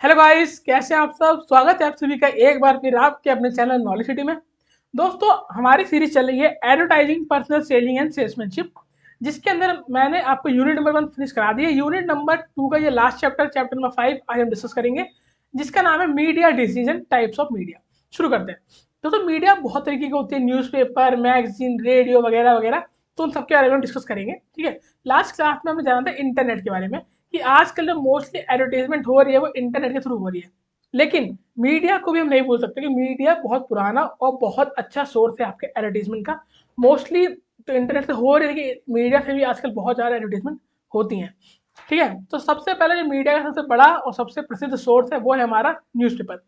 Hello guys, कैसे हैं आप सब। स्वागत है आप सभी का एक बार फिर आपके अपने चैनल नॉलेज सिटी में। दोस्तों, हमारी सीरीज चल रही है advertising, personal selling and salesmanship, जिसके अंदर मैंने आपको यूनिट नंबर 1 फिनिश करा दी है। यूनिट नंबर 2 का ये लास्ट चैप्टर, चैप्टर नंबर 5 आज हम डिस्कस करेंगे, जिसका नाम है media decision, types of media. शुरू करते हैं। दोस्तों, मीडिया बहुत तरीके की होती है, न्यूज़पेपर, मैगजीन, रेडियो वगैरह वगैरह। तो उन सबके बारे में डिस्कस करेंगे, ठीक है। लास्ट क्लास में हमें जाना था इंटरनेट के बारे में, कि आजकल जो मोस्टली एडवर्टाइजमेंट हो रही है वो इंटरनेट के थ्रू हो रही है। लेकिन मीडिया को भी हम नहीं बोल सकते कि मीडिया बहुत पुराना और बहुत अच्छा सोर्स है आपके एडवर्टाइजमेंट का। मोस्टली तो इंटरनेट से हो रही है, कि मीडिया से भी आजकल बहुत ज़्यादा एडवर्टाइजमेंट होती हैं, ठीक है। तो सबसे पहले जो मीडिया का सबसे बड़ा और सबसे प्रसिद्ध सोर्स है वो है हमारा newspaper.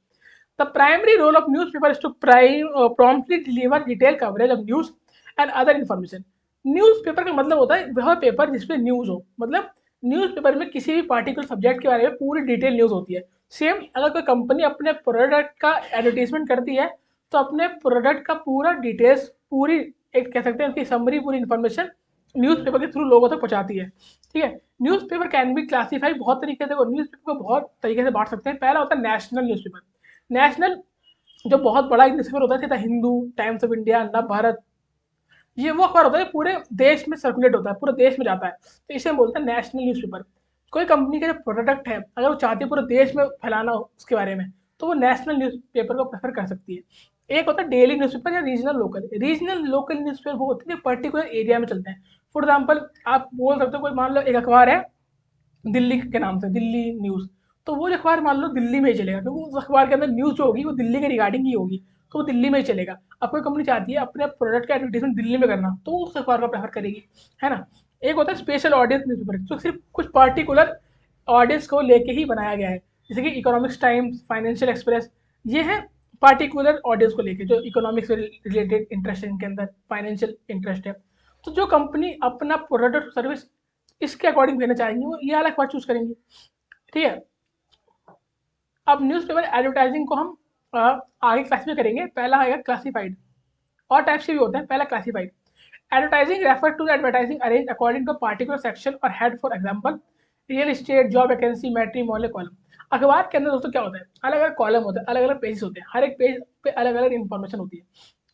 The primary role of newspaper is to promptly deliver detail coverage of news and other information. Newspaper का मतलब होता है वह पेपर जिसमें न्यूज़ हो, मतलब न्यूज़पेपर में किसी भी पार्टिकुलर सब्जेक्ट के बारे में पूरी डिटेल न्यूज़ होती है। सेम अगर कोई कंपनी अपने प्रोडक्ट का एडवर्टीजमेंट करती है, तो अपने प्रोडक्ट का पूरा डिटेल्स, पूरी एक कह सकते हैं उनकी समरी, पूरी इन्फॉर्मेशन न्यूज़पेपर के थ्रू लोगों तक पहुंचाती है, ठीक है। न्यूज़पेपर कैन बी क्लासीफाई बहुत तरीके से, न्यूज़पेपर को बहुत तरीके से बांट सकते हैं। पहला होता है नेशनल न्यूज़पेपर। नेशनल जो बहुत बड़ा एक न्यूज़पेपर होता है, जैसे हिंदू, टाइम्स ऑफ इंडिया, नव भारत, ये वो अखबार होता है पूरे देश में सर्कुलेट होता है, पूरे देश में जाता है, तो इसे हम बोलते हैं नेशनल न्यूज़पेपर। कोई कंपनी का जो प्रोडक्ट है, अगर वो चाहती है पूरे देश में फैलाना हो उसके बारे में, तो वो नेशनल न्यूज़पेपर को प्रेफर कर सकती है। एक होता है डेली न्यूज़पेपर या regional local. Regional local newspaper वो होते हैं जो पर्टिकुलर एरिया में चलते हैं। फॉर एग्जाम्पल, आप बोल सकते हो कोई मान लो एक अखबार है दिल्ली के नाम से, दिल्ली न्यूज़, तो वो जो अखबार मान लो दिल्ली में ही चलेगा, क्योंकि उस अखबार के अंदर न्यूज़ जो होगी वो दिल्ली के रिगार्डिंग ही होगी, तो वो दिल्ली में ही चलेगा। अब कोई कंपनी चाहती है अपने प्रोडक्ट का एडवर्टीजमेंट दिल्ली में करना, तो वो उस अखबार को प्रेफर करेगी, है ना। एक होता है स्पेशल ऑडियंस न्यूज़पेपर, जो सिर्फ कुछ पर्टिकुलर ऑडियंस को लेके ही बनाया गया है, जैसे कि इकोनॉमिक्स टाइम्स, फाइनेंशियल एक्सप्रेस। ये है पार्टिकुलर ऑडियंस को लेके, जो इकोनॉमिक्स से रिलेटेड इंटरेस्ट है इनके अंदर, फाइनेंशियल इंटरेस्ट है। तो जो कंपनी अपना प्रोडक्ट सर्विस इसके अकॉर्डिंग देना चाहेंगी, वो ये अलग बात चूज करेंगी, ठीक है। अब न्यूज़पेपर एडवर्टाइजिंग को हम आगे क्लासीफाई करेंगे। पहला आएगा क्लासिफाइड। और टाइप्स के भी होते हैं। पहला classified. Advertising refer to advertising arrange according to particular section और head, for example real estate, job vacancy, matrimonial column. अखबार के अंदर दोस्तों क्या होता है, अलग अलग कॉलम होते हैं, अलग अलग पेजेस होते हैं, हर एक पेज पे अलग अलग इन्फॉर्मेशन होती है।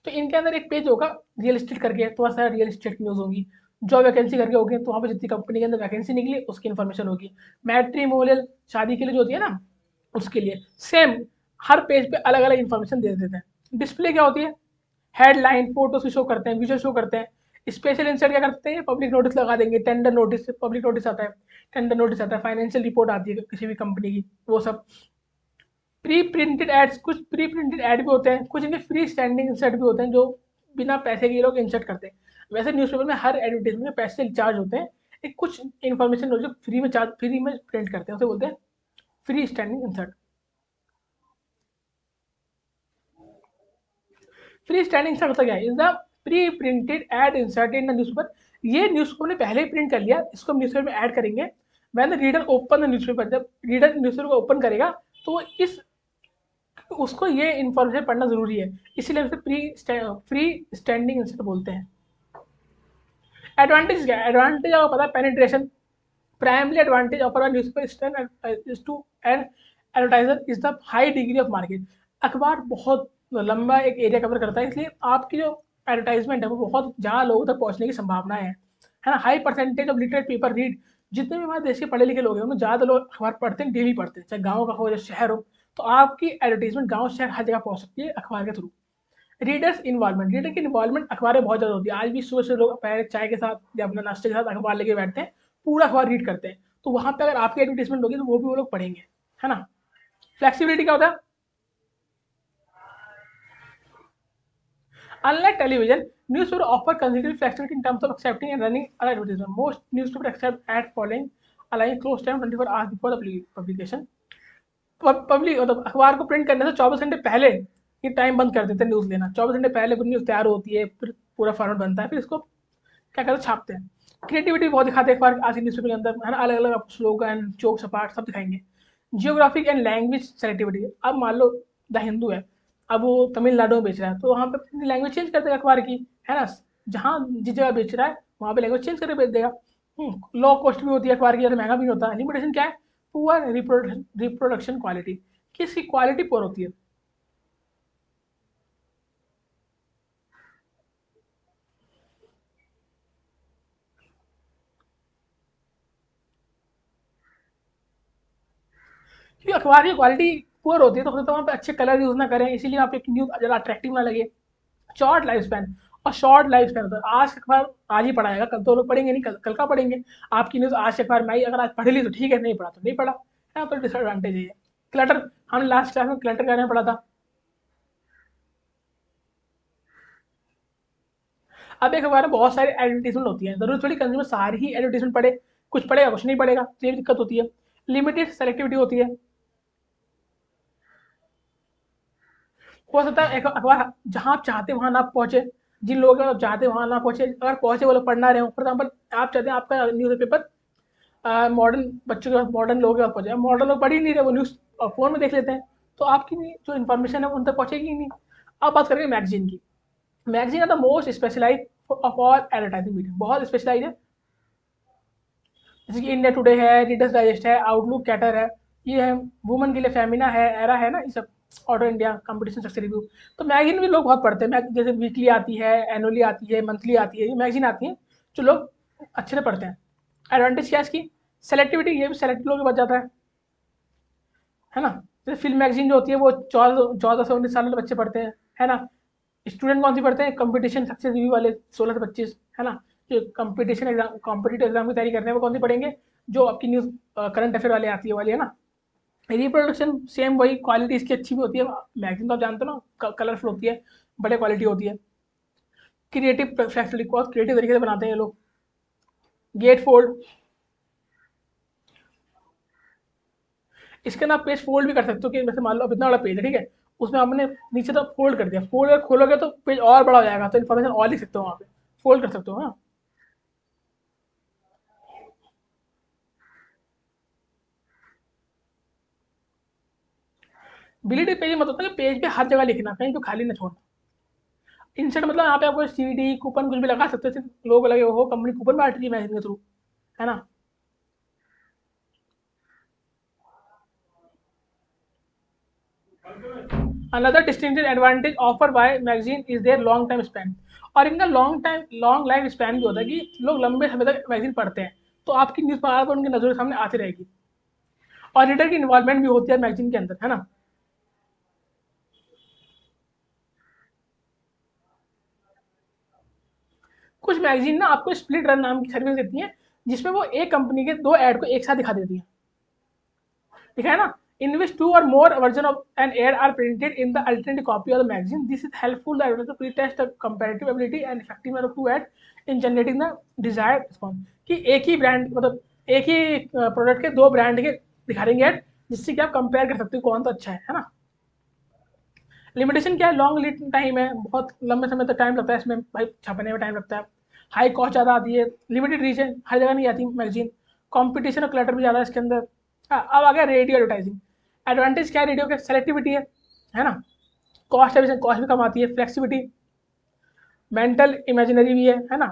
तो इनके अंदर एक पेज होगा रियल एस्टेट करके, थोड़ा सा रियल एस्टेट की न्यूज़ होगी। जॉब वैकेंसी करके होगी, तो वहाँ पे जितनी कंपनी के अंदर वैकेंसी निकली उसकी इन्फॉर्मेशन होगी। मैट्रिमोनियल, शादी के लिए जो होती है ना, उसके लिए सेम हर पेज पे अलग अलग इन्फॉर्मेशन दे देते हैं। डिस्प्ले क्या होती है, हेडलाइन, फोटोज शो करते हैं, विजुअल शो करते हैं। स्पेशल इंसर्ट क्या करते हैं, पब्लिक नोटिस लगा देंगे, टेंडर नोटिस, पब्लिक नोटिस आता है, टेंडर नोटिस आता है, फाइनेंशियल रिपोर्ट आती है किसी भी कंपनी की, वो सब। प्री प्रिंटेड एड्स, कुछ प्री प्रिंटेड एड भी होते हैं, कुछ इनके फ्री स्टैंडिंग इंसर्ट भी होते हैं, जो बिना पैसे के ये लोग इंसर्ट करते हैं। वैसे न्यूज़पेपर में हर एडवर्टाइजमेंट में पैसे चार्ज होते हैं। एक कुछ इन्फॉर्मेशन जो फ्री में चार्ज, फ्री में प्रिंट करते हैं, उसे बोलते हैं free standing insert. Free standing insert होता क्या है, is the pre printed ad inserted in the newspaper. ये न्यूज़पेपर ने पहले ही प्रिंट कर लिया, इसको हम न्यूज़पेपर में ऐड करेंगे। When the reader open the newspaper, जब रीडर न्यूज़पेपर को ओपन करेगा, तो इस उसको ये इन्फॉर्मेशन पढ़ना जरूरी है, इसीलिए उसे फ्री स्टैंडिंग इंसर्ट बोलते हैं। एडवांटेज क्या है, एडवांटेज आपको पता है, penetration. Primary advantage offer by newspaper is to an advertiser is the high degree of market. अखबार बहुत लंबा एक एरिया कवर करता है, इसलिए आपकी जो एडवर्टाइजमेंट है वो बहुत ज़्यादा लोगों तक पहुंचने की संभावना है ना। High percentage of literate people read. जितने भी हमारे देश के पढ़े लिखे लोग हैं, उनमें ज़्यादा लोग अखबार पढ़ते हैं, डेली पढ़ते हैं, चाहे गाँव का हो या शहर हो। तो आपकी एडवर्टाइजमेंट गाँव शहर हर जगह पहुंच सकती है अखबार के थ्रू। रीडर्स इन्वॉल्वमेंट, रीडर की इन्वॉल्वमेंट अखबार में बहुत ज़्यादा होती है। आज भी सुबह से लोग पहले चाय के साथ या अपने नाश्ते के साथ अखबार लेके बैठते हैं, पूरा अखबार रीड करते हैं। तो वहाँ पे अगर आपकी एडवर्टीजमेंट होगी, तो वो भी वो लोग पढ़ेंगे, है ना। फ्लेक्सिबिलिटी क्या होता है, unlike television, newspaper offer considerable flexibility in terms of accepting and running other advertisement. Most newspaper accept ad following allowing close time 24 hours before the publication. Public मतलब अखबार को प्रिंट करने से 24 घंटे पहले ये टाइम बंद कर देते हैं न्यूज़ लेना। 24 घंटे पहले पूरी न्यूज़ तैयार होती है, फिर पूरा फॉर्मेट बनता है, फिर इसको क्या करते हैं, छापते हैं। क्रिएटिविटी बहुत दिखाते हैं अखबार आज के न्यूज़पेपर के अंदर, है ना। अलग अलग स्लोगन, जोक सपाट सब दिखाएंगे। Geographic and language selectivity. अब मान लो द हिंदू है, अब वो तमिलनाडु में बेच रहा है, तो वहाँ पे अपनी लैंग्वेज चेंज कर देगा अखबार की, है ना। जहाँ जिस जगह बेच रहा है वहाँ पे लैंग्वेज चेंज करके बेच देगा। लो कॉस्ट भी होती है अखबार की, ज़्यादा महंगा भी नहीं होता। लिमिटेशन क्या है, पुअर रिप्रोडक्शन क्वालिटी, किसकी क्वालिटी पुअर होती है? क्योंकि अखबार की क्वालिटी पुअर होती है तो हो सकता है वहाँ पे अच्छे कलर यूज ना करें, इसीलिए आप एक न्यूज ज़्यादा अट्रैक्टिव ना लगे। शॉर्ट लाइफ स्पैन, और शॉर्ट लाइफ स्पैन होता है आज का अखबार आज ही पढ़ाएगा, कल तो लोग पढ़ेंगे नहीं, कल का पढ़ेंगे। आपकी न्यूज़ आज के अखबार में आई, अगर आज पढ़ ली तो ठीक है, नहीं पढ़ा तो नहीं पढ़ा है, तो डिसएडवांटेज है। क्लटर, हमने लास्ट क्लास में क्लटर के बारे में पढ़ा था। अब एक अखबार में बहुत सारी एडवर्टीजमेंट होती है, जरूर थोड़ी कंज्यूमर सारी ही एडवर्टीजमेंट पढ़े, कुछ पढ़ेगा कुछ नहीं पढ़ेगा, तो ये भी दिक्कत होती है। लिमिटेड सेलेक्टिविटी होती है। हो सकता है एक अखबार जहाँ आप चाहते हैं वहाँ ना पहुंचे, जिन लोगों के आप चाहते हैं वहाँ ना पहुंचे, अगर पहुंचे वो लोग पढ़ ना रहे हो। फॉर एग्जाम्पल आप चाहते हैं आपका न्यूज़ पेपर मॉडर्न बच्चों के पास, मॉडर्न लोगों के पास पहुंचे, मॉडर्न लोग पढ़ ही नहीं रहे, वो न्यूज़ फोन में देख लेते हैं, तो आपकी जो इन्फॉर्मेशन है उन तक पहुंचेगी ही नहीं। अब बात करेंगे मैगजीन की। Magazine are the most specialize of all advertising media, बहुत स्पेशलाइज है। जैसे कि इंडिया टुडे है, रीडर्स डाइजेस्ट है, आउटलुक कैटर है, ये है वुमन के लिए फेमिना है, एरा है ना, ये सब, order India, competition success review. तो मैगजीन भी लोग बहुत पढ़ते हैं, जैसे वीकली आती है, एनुअली आती है, मंथली आती है, ये मैगजीन आती है जो लोग अच्छे से पढ़ते हैं। एडवांटेज क्या है इसकी? सेलेक्टिविटी, ये भी सेलेक्ट लोग बच जाता है ना। जैसे फिल्म मैगजीन जो होती है वो 14 से 19 साल वाले बच्चे पढ़ते हैं, है ना। स्टूडेंट कौन सी पढ़ते हैं? कंपटीशन सक्सेस रिव्यू वाले 16 से 25, है ना। जो कंपटीशन एग्जाम, कॉम्पिटेटिव एग्जाम की तैयारी करते हैं वो कौन सी पढ़ेंगे? जो आपकी न्यूज़ करंट अफेयर वाली आती है वाली, है ना। रिप्रोडक्शन सेम वही, क्वालिटी इसकी अच्छी भी होती है। मैगजीन तो आप जानते हो ना, कलरफुल होती है, बड़े क्वालिटी होती है। क्रिएटिव फैक्चुअली बहुत क्रिएटिव तरीके से बनाते हैं ये लोग। गेट फोल्ड, इसके ना आप पेज फोल्ड भी कर सकते हो, कि जैसे मान लो अब इतना बड़ा पेज है, ठीक है, उसमें आपने नीचे तो फोल्ड कर दिया, फोल्ड अगर खोलोगे तो पेज और बड़ा हो जाएगा, तो इन्फॉर्मेशन और लिख सकते हो वहाँ पे, फोल्ड कर सकते हो ना। बिलीटेड पेज मतलब होता है कि पेज पे हर जगह लिखना, कहीं तो खाली ना छोड़ना। इंसर्ट मतलब यहाँ पे आपको सीडी कूपन कुछ भी लगा सकते हो, लोग लगे हो कंपनी कूपन बांट रही है मैसेज के थ्रू, है ना। Another distinctive advantage offer by magazine is their long time span, और इनका लॉन्ग लाइफ स्पैन भी होता है कि लोग लंबे समय तक मैगजीन पढ़ते हैं, तो आपकी न्यूज़ बार बार उनकी नजरों के सामने आती रहेगी। और रीडर की इन्वॉल्वमेंट भी होती है मैगजीन के अंदर, है ना। कुछ मैगजीन ना आपको स्प्लिट रन नाम की सर्विस देती है, जिसमें वो एक कंपनी के दो ऐड को एक साथ दिखा देती है, दिखा है ना। In which two or more version of an ad are printed in the alternative copy of the magazine. This is helpful the advertiser to pre-test the comparative ability and effectiveness of two ads in generating the desired response. कि एक ही brand मतलब एक ही product के दो brand के दिखा देंगे add, जिससे कि आप कंपेयर कर सकते हो कौन तो अच्छा है ना। लिमिटेशन क्या है? लॉन्ग लीड टाइम है, बहुत लंबे समय तक टाइम लगता है इसमें भाई, छपने में टाइम लगता है। हाई कॉस्ट ज़्यादा आती है, लिमिटेड रीच है, हर जगह नहीं आती मैगजीन। कॉम्पिटिशन और क्लटर भी ज़्यादा है इसके अंदर। हाँ, अब आ गया रेडियो एडवर्टाइजिंग। एडवांटेज क्या है रेडियो के? सेलेक्टिविटी है ना। कॉस्ट भी कम आती है, फ्लेक्सिबिलिटी, मेंटल इमेजिनरी भी है ना।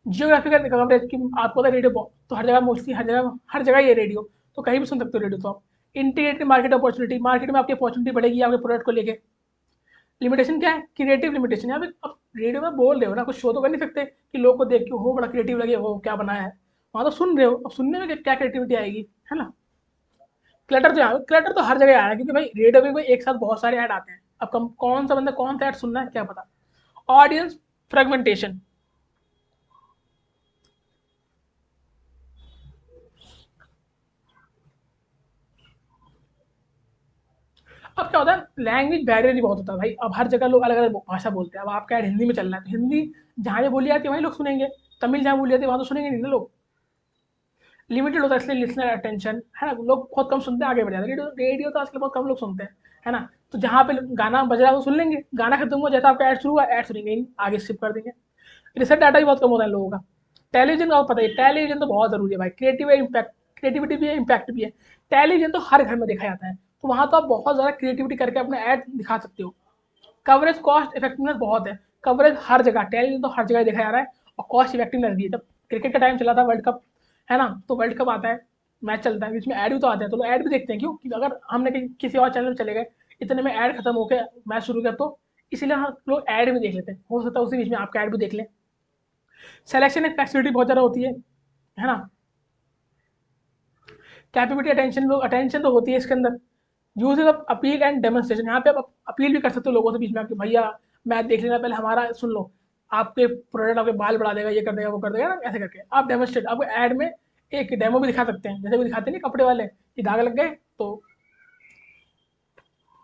जियोग्राफिकल कवरेज की आपको पता है, रेडियो तो हर जगह, मोस्टली हर जगह ये रेडियो, तो कहीं भी सुन सकते हो रेडियो। तो आप इंटीग्रेटेड मार्केट अपॉर्चुनिटी, मार्केट में आपकी अपॉर्चुनिटी बढ़ेगी आपके प्रोडक्ट को लेके। लिमिटेशन क्या है? क्रिएटिव लिमिटेशन है। अब रेडियो में बोल रहे हो ना, कुछ शो तो कर नहीं सकते कि लोग को देख के हो बड़ा क्रिएटिव लगे, हो क्या बनाया है। वहाँ तो सुन रहे हो, अब सुनने में क्या क्रिएटिविटी आएगी, है ना। क्लटर तो हर जगह आ रहा है, क्योंकि भाई रेडियो में कोई एक साथ बहुत सारे ऐड आते हैं, अब कौन सा बंदा कौन सा ऐड सुनना है क्या पता। ऑडियंस फ्रेगमेंटेशन, अब क्या होता है, लैंग्वेज बैरियर ही बहुत होता है भाई। अब हर जगह लोग अलग अलग भाषा बोलते हैं। अब आपका ऐड हिंदी में चल रहा है तो हिंदी जहाँ भी बोली जाती है वहीं लोग सुनेंगे, तमिल जहाँ बोली जाती है वहाँ तो सुनेंगे नहीं ना लोग। लिमिटेड होता है इसलिए लिसनर अटेंशन, है ना, लोग बहुत कम सुनते हैं, आगे बढ़ जाते हैं। रेडियो रेडियो तो आजकल बहुत कम लोग सुनते हैं, है ना। तो जहाँ पे गाना बज रहा है वो सुन लेंगे, गाना खत्म हुआ जैसा आपका ऐड शुरू हुआ, ऐड सुनेंगे नहीं, आगे स्किप कर देंगे। रिसर्च डाटा भी बहुत कम होता है लोगों का। टेलीविजन का आपको पता है, टेलीविजन तो बहुत जरूरी है भाई, क्रिएटिविटी भी है, इम्पैक्ट भी है। टेलीविजन तो हर घर में देखा जाता है, तो वहाँ तो आप बहुत ज़्यादा क्रिएटिविटी करके अपना ऐड दिखा सकते हो। कवरेज कॉस्ट इफेक्टिवनेस बहुत है, कवरेज हर जगह, टेलीविजन तो हर जगह देखा जा रहा है। और कॉस्ट इफेक्टिवनेस भी है, जब क्रिकेट का टाइम चला था, वर्ल्ड कप, है ना, तो वर्ल्ड कप आता है, मैच चलता है, बीच में ऐड भी तो आते हैं, तो लोग ऐड भी देखते हैं। क्यों? क्योंकि अगर हमने किसी और चैनल में चले गए, इतने में ऐड खत्म होकर मैच शुरू किया, तो इसीलिए हम लोग ऐड भी देख लेते हैं। हो सकता है उसी बीच में आपका ऐड भी देख लें। सिलेक्शन एंड फ्लेक्सिबिलिटी बहुत ज़्यादा होती है ना। कैपेबिलिटी अटेंशन, लोग अटेंशन तो होती है इसके अंदर। Uses of appeal and demonstration, यहाँ पे आप अपील भी कर सकते हो लोगों से बीच में आके, भैया मैच देख लेना, पहले हमारा सुन लो, आपके प्रोडक्ट आपके बाल बढ़ा देगा, ये कर देगा, वो कर देगा ना, ऐसे करके आप डेमोन्स्ट्रेट, आपको ऐड में एक डेमो भी दिखा सकते हैं, जैसे वो दिखाते नहीं कपड़े वाले कि दाग लग गए तो,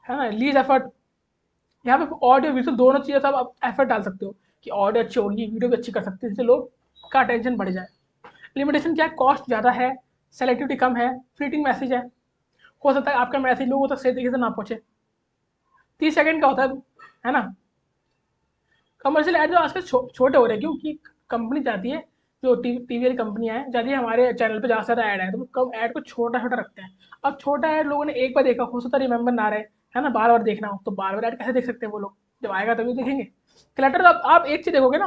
है ना। लीज एफर्ट, यहाँ पे ऑडियो विजुअल दोनों चीज़ें सब आप एफर्ट डाल सकते हो कि ऑडियो अच्छी होगी, वीडियो भी अच्छी कर सकते हैं, जिससे लोग का अटेंशन बढ़ जाए। लिमिटेशन क्या है? कॉस्ट ज़्यादा है, सेलेक्टिविटी कम है, फ्लीटिंग मैसेज हो सकता है आपका मैसेज लोगों तक सही तरीके से ना पहुंचे। 30 सेकंड का होता है ना। कमर्शियल ऐड जो आजकल छोटे हो रहे हैं, क्योंकि कंपनी चाहती है, जो टीवी वाली कंपनियां हैं, चाहती है हमारे चैनल पे ज़्यादा से ज़्यादा ऐड है, तो कम ऐड को छोटा छोटा रखते हैं। अब छोटा ऐड लोगों ने एक बार देखा, हो सकता है रिमेंबर ना रहे, है ना, बार बार देखना हो, तो बार बार ऐड कैसे देख सकते हैं वो लोग? जब आएगा तभी देखेंगे। क्लटर, आप एक चीज़ देखोगे ना,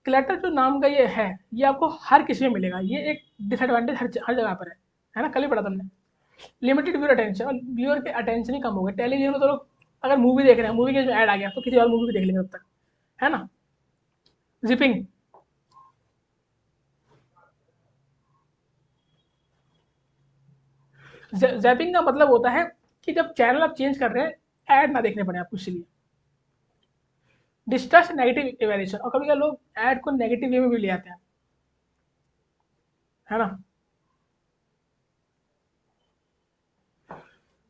क्लटर जो नाम का ये है, ये आपको हर किसी में मिलेगा, ये एक डिसएडवांटेज हर जगह पर है ना, कल ही पढ़ा तुमने। लिमिटेड व्यूअर अटेंशन, और व्यूअर के अटेंशन ही कम हो गए। टेलीविजन में तो लोग अगर मूवी देख रहे हैं, मूवी के जो ऐड आ गया, तो किसी और मूवी भी देख लेंगे तब तक, है ना। जिपिंग, जैपिंग का मतलब होता है कि जब चैनल आप चेंज कर रहे हैं, ऐड ना देखने पड़े आपको, इसलिए। डिस्ट्रस्ट नेगेटिव इवेल्यूशन, और कभी कभी लोग ऐड को नेगेटिव वे में भी ले आते हैं, है ना।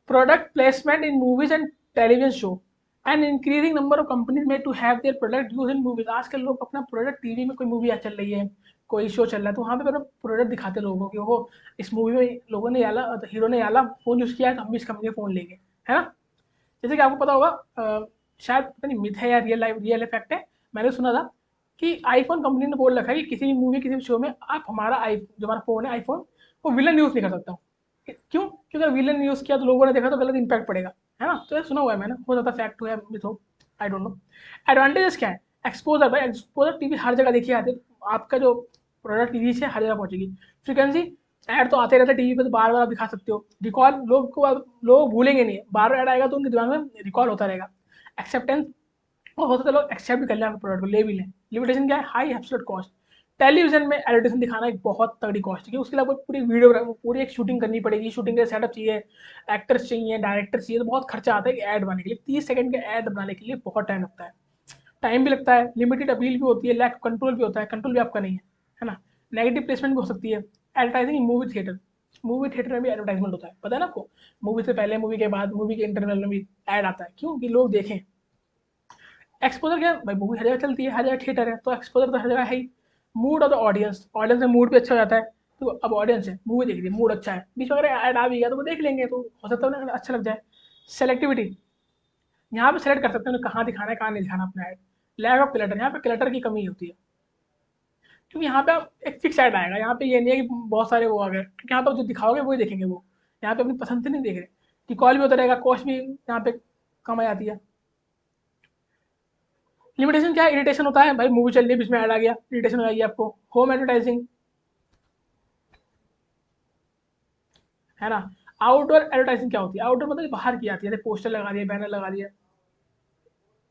Product placement in movies and television show, and increasing number of companies made to have their product use in movies. आजकल लोग अपना प्रोडक्ट, टीवी में कोई मूवी चल रही है, कोई शो चल रहा है, तो वहाँ पे अपना प्रोडक्ट दिखाते हैं लोगों को कि वो इस मूवी में लोगों ने आला, हीरो ने आला फोन यूज किया है, तो हम भी इस कंपनी का फोन लेंगे, है ना। जैसे कि आपको पता होगा, शायद पता नहीं मिथ है या रियल इफेक्ट है, मैंने सुना था कि आईफोन कंपनी ने बोल रखा है कि किसी भी मूवी, किसी भी शो में आप हमारा जो हमारा फोन है आईफोन, वो विलन यूज नहीं कर सकता। क्यों? क्योंकि अगर विलन यूज किया तो लोगों ने देखा तो गलत इंपैक्ट पड़ेगा, है ना। तो ये सुना हुआ है मैंने, हो सकता फैक्ट हुआ है, मिथ हो, आई डोंट नो। एडवांटेजेस क्या है? एक्सपोजर, भाई एक्सपोजर, टीवी हर जगह देखी आती है, आपका जो प्रोडक्ट रीच है हर जगह पहुंचेगी। फ्रीक्वेंसी, ऐड तो आते रहता है टीवी पे, तो बार बार आप दिखा सकते हो। रिकॉल, लोग को अब लोग भूलेंगे नहीं, बार बार ऐड आएगा तो उनके दिमाग में रिकॉल होता रहेगा। एक्सेप्टेंस, और हो सकता है लोग एक्सेप्ट भी कर लें आपके प्रोडक्ट को, ले भी लें। लिमिटेशन क्या है? हाई एब्सोल्यूट कॉस्ट, टेलीविजन में एडवर्टाइजमेंट दिखाना एक बहुत तगड़ी कॉस्ट है, उसके लिए आपको पूरी वीडियो, पूरी एक शूटिंग करनी पड़ेगी, शूटिंग के सेटअप चाहिए, एक्टर्स चाहिए, डायरेक्टर चाहिए, तो बहुत खर्चा आता है ऐड बनाने के लिए। 30 सेकंड का ऐड बनाने के लिए बहुत टाइम लगता है, टाइम भी लगता है, लिमिटेड अपील भी होती है, लैक कंट्रोल भी होता है, कंट्रोल भी आपका नहीं है ना। नेगेटिव प्लेसमेंट भी हो सकती है। एडवर्टाइजिंग इन मूवी थिएटर, मूवी थिएटर में भी एडवर्टाइजमेंट होता है, पता है ना आपको। मूवी से पहले, मूवी के बाद, मूवी के इंटरवल में भी ऐड आता है, क्यों? कि लोग देखें। एक्सपोजर क्या है? भाई मूवी हर जगह चलती है, हर जगह थिएटर है, तो एक्सपोजर तो हर जगह है ही। Mood of the audience, audience का मूड भी अच्छा हो जाता है, तो अब ऑडियंस है, मूवी देख रही है, मूड अच्छा है, बीच में अगर ऐड आ भी गया तो वो देख लेंगे, तो हो सकता है उन्हें अच्छा लग जाए। सेलेक्टिविटी, यहाँ पे सेलेक्ट कर सकते हैं उन्हें कहाँ दिखाना है, कहाँ नहीं दिखाना अपना ऐड। लैक ऑफ क्लटर, यहाँ पे क्लटर की कमी होती है, क्योंकि यहाँ पे आप एक फिक्स ऐड आएगा, यहाँ पे ये नहीं है कि बहुत सारे वो आ गए, क्योंकि यहाँ पे जो दिखाओगे वही देखेंगे वो, यहाँ पे अपनी पसंद से नहीं देख रहे। रिकॉल भी होता रहेगा, कॉस्ट भी यहाँ पे कम आ जाती है। लिमिटेशन क्या है? इरिटेशन होता है, भाई मूवी चल रही है, बीच में ऐड आ गया, इरिटेशन हो जाएगी आपको। होम एडवर्टाइजिंग, है ना। आउटडोर एडवर्टाइजिंग क्या होती है? आउटडोर मतलब बाहर की आती है, जैसे पोस्टर लगा दिए, बैनर लगा दिया,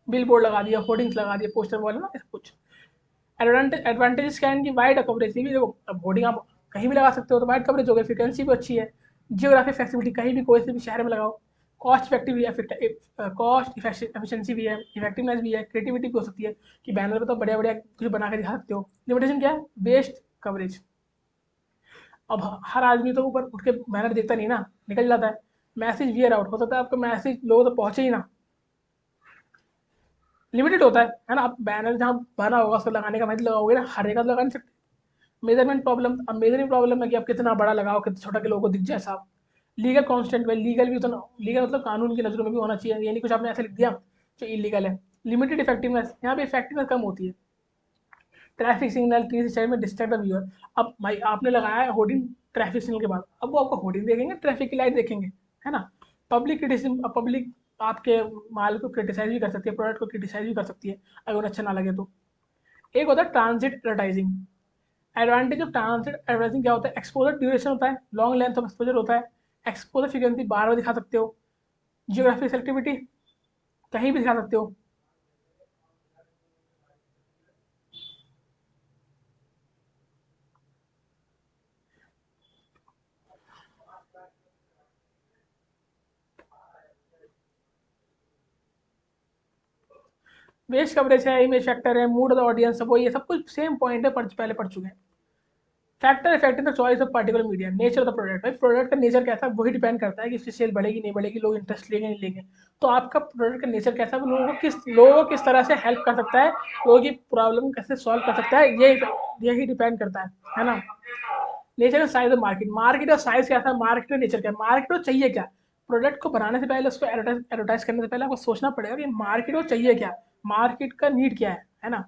बिल बोर्ड लगा दिया, होर्डिंग्स लगा दिए, पोस्टर वाले ना, ऐसा कुछ। एडवांटेजेस क्या है इनकी? वाइड कवरेज, भी देखो, अब होर्डिंग आप कहीं भी लगा सकते हो, तो वाइड कवरेज हो गई, फ्रिक्वेंसी भी अच्छी है, जियोग्राफिक फ्लेक्सिबिलिटी, कहीं भी कोई से भी शहर में लगाओ। कॉस्ट इफेक्टिव भी है, कॉस्ट एफिशिएंसी भी है, इफेक्टिवनेस भी है, क्रिएटिविटी भी हो सकती है, कि बैनर पे तो बढ़िया बढ़िया कुछ बना के दिखा सकते हो। लिमिटेशन क्या है? वेस्ट कवरेज, अब हर आदमी तो ऊपर उठ के बैनर देखता नहीं ना, निकल जाता है। मैसेज वियर आउट, हो सकता है आपका मैसेज लोगों तक पहुंचे ही ना, लिमिटेड होता है ना। आप बैनर जहाँ बना होगा उसको लगाने का मतलब लगाओगे ना, हर जगह तो लगा नहीं सकते। मेजरमेंट प्रॉब्लम, अब मेजरिंग प्रॉब्लम है कि आप कितना बड़ा लगाओ, कितना छोटा, के लोगों को दिख जाए साफ। लीगल कॉन्स्टेंट में, लीगल भी उतना, लीगल मतलब कानून की नजरों में भी होना चाहिए, ये नहीं कुछ आपने ऐसे लिख दिया जो इलीगल है। लिमिटेड इफेक्टिवनेस, यहाँ पे इफेक्टिवनेस कम होती है। ट्रैफिक सिग्नल किसी साइड में डिस्ट्रैक्ट द व्यूअर, अब भाई आपने लगाया है होर्डिंग ट्रैफिक सिग्नल के बाद, अब वो आपको होर्डिंग देखेंगे, ट्रैफिक की लाइट देखेंगे, है ना। पब्लिक क्रिटिसिज्म, पब्लिक आपके माल को क्रिटिसाइज भी कर सकती है, प्रोडक्ट को क्रिटिसाइज भी कर सकती है, अगर उन्हें अच्छा ना लगे तो। एक होता है transit advertising, advantage of targeted advertising क्या होता है? एक्सपोजर ड्यूरेशन होता है, लॉन्ग लेंथ ऑफ एक्सपोजर होता है, एक्सपोजर फ्रीक्वेंसी बार बार दिखा सकते हो, जियोग्राफिक सेलेक्टिविटी कहीं भी दिखा सकते हो। वेस्ट कवरेज है, इमेज फैक्टर है, मूड ऑफ द ऑडियंस, वो ये सब कुछ सेम पॉइंट है, पहले पढ़ चुके हैं। Factor effecting the choice of particular media, nature of the product, भाई प्रोडक्ट का नेचर कैसा है वही डिपेंड करता है कि इसकी सेल बढ़ेगी नहीं बढ़ेगी, लोग इंटरेस्ट लेंगे नहीं लेंगे। तो आपका प्रोडक्ट का नेचर कैसा है, वो लोगों को किस तरह से हेल्प कर सकता है, लोगों की प्रॉब्लम कैसे सॉल्व कर सकता है, यही डिपेंड करता है ना। Nature and size of market, market का साइज क्या था, मार्केट का नेचर क्या है, मार्केट को चाहिए क्या। प्रोडक्ट को बनाने से पहले, उसको एडवर्टाइज करने से पहले आपको सोचना पड़ेगा कि मार्केट को चाहिए क्या, मार्केट का नीड क्या है ना।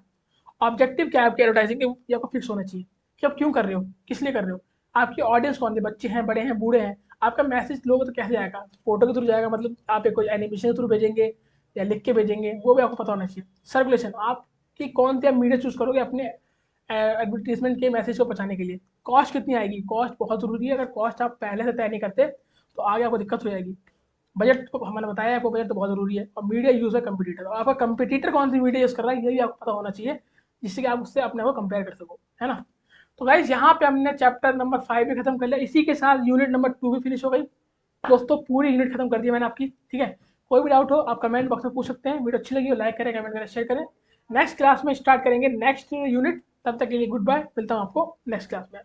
ऑब्जेक्टिव क्या है आपकी एडवर्टाइजिंग के, ये आपको फिक्स होना चाहिए कि आप क्यों कर रहे हो, किस लिए कर रहे हो, आपकी ऑडियंस कौन है, बच्चे हैं, बड़े हैं, बूढ़े हैं। आपका मैसेज लोगों तो कैसे जाएगा, फोटो के थ्रू जाएगा, मतलब आप एक कोई एनिमेशन के थ्रू भेजेंगे या लिख के भेजेंगे, वो भी आपको पता होना चाहिए। सर्कुलेशन, आपकी कौन सी आप मीडिया चूज करोगे अपने एडवर्टीजमेंट के मैसेज को पहुंचाने के लिए। कॉस्ट कितनी आएगी, कॉस्ट बहुत ज़रूरी है, अगर कॉस्ट आप पहले से तय नहीं करते तो आगे आपको दिक्कत हो जाएगी। बजट तो मैंने बताया आपको, बजट तो बहुत ज़रूरी है। और मीडिया यूज़ है कंपटीटर, और आपका कंपटीटर कौन सी मीडिया यूज़ कर रहा है ये भी आपको पता होना चाहिए, जिससे कि आप उससे अपने को कंपेयर कर सको, है ना। तो गाइज यहाँ पे हमने चैप्टर नंबर 5 भी खत्म कर लिया, इसी के साथ यूनिट नंबर 2 भी फिनिश हो गई। दोस्तों पूरी यूनिट खत्म कर दी मैंने आपकी, ठीक है। कोई भी डाउट हो आप कमेंट बॉक्स में पूछ सकते हैं। वीडियो अच्छी लगी हो लाइक करें, कमेंट करें, शेयर करें। नेक्स्ट क्लास में स्टार्ट करेंगे नेक्स्ट यूनिट, तब तक के लिए गुड बाय, मिलता हूँ आपको नेक्स्ट क्लास में।